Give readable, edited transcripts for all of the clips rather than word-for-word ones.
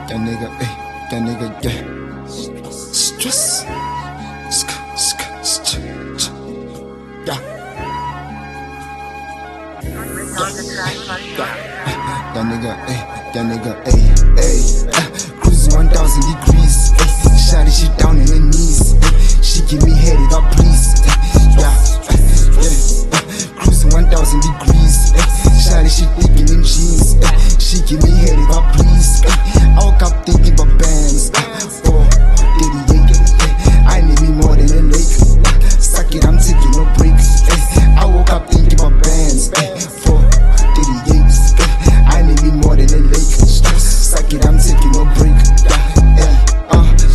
that nigga, yeah. Stress. Yeah. That nigga, cruising 1,000 degrees, shawty she down in her knees, she give me head if I please, cruising 1,000 degrees, shawty she thick in them jeans, she give me head if I please, I woke up thinking about bands, oh, I need me more than a lake, suck it, I'm taking no break, I woke up thinking about bands, for I need me more than a lake. Suck it, I'm taking no break.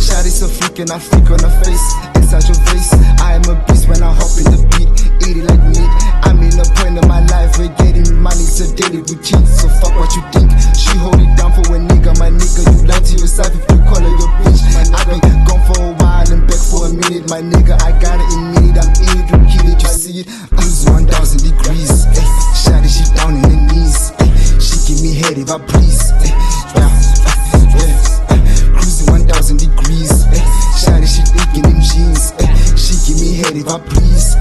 Shawty so freak and I freak on her face. Inside your face, I am a beast when I hop in the beat. Eat it like meat. I'm in a point of my life where getting money's a daily routine. So fuck what you think. She hold it down for a nigga, my nigga. You lie to yourself if you call her your bitch. I be gone for a while and back for a minute, my nigga. I got it in me, I'm in it, you kill it, you see it. Lose 1,000 degrees. Shawty she down in her knees. Give me head if I please, cruising 1,000 degrees, shawty she thinking them jeans, she give me head if I please,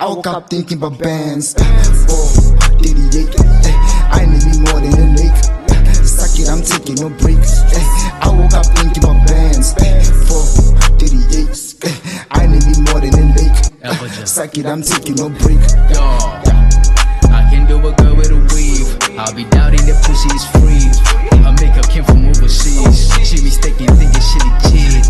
I woke up thinking about bands, oh, 88, I need me more than a lake, suck it, I'm taking no break, I woke up thinking about bands, 438, I need me more than a lake, suck it, I'm taking no break, I can do a girl with a weave. I'll be doubting the pussy is free. Her makeup came from overseas. She mistaken thinking she legit.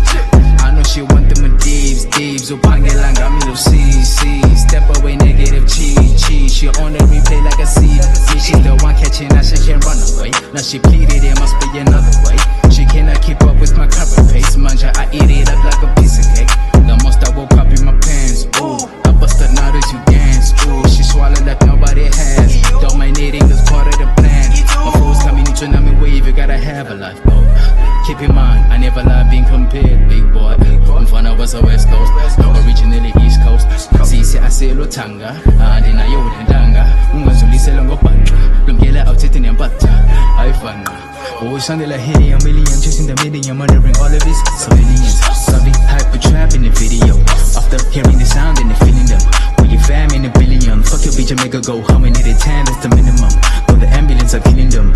I know she want them Maldives, Deeps. Upangelanga milo CC. Step away negative cheat. She on the replay like a CD. She's the one catching now she can't run away. Now she pleaded it must be another way. She cannot keep up with my current pace. Manja, I eat it up like a piece of cake. The most I woke up in my pants. Ooh, I busted out as you dance. Ooh, she swallowed like nobody has. Dominating is part of the plan. My foes coming into a wave, you gotta have a life, bro. Keep in mind, I never lie being compared, big boy. I'm fun, I was a West Coast, originally East Coast. Sisi aselo tanga, andina yo ndanga. Ungazulise longo panja, lumgela outfit in empata. I fun. Always sounded like hitting a million, chasing the million, murdering all of this. So millions, sorry, hyper trap in the video. After hearing the sound and the feeling them. When you fam in a billion, fuck your bitch and make her go. How many at a time, that's the minimum. When the ambulance are killing them,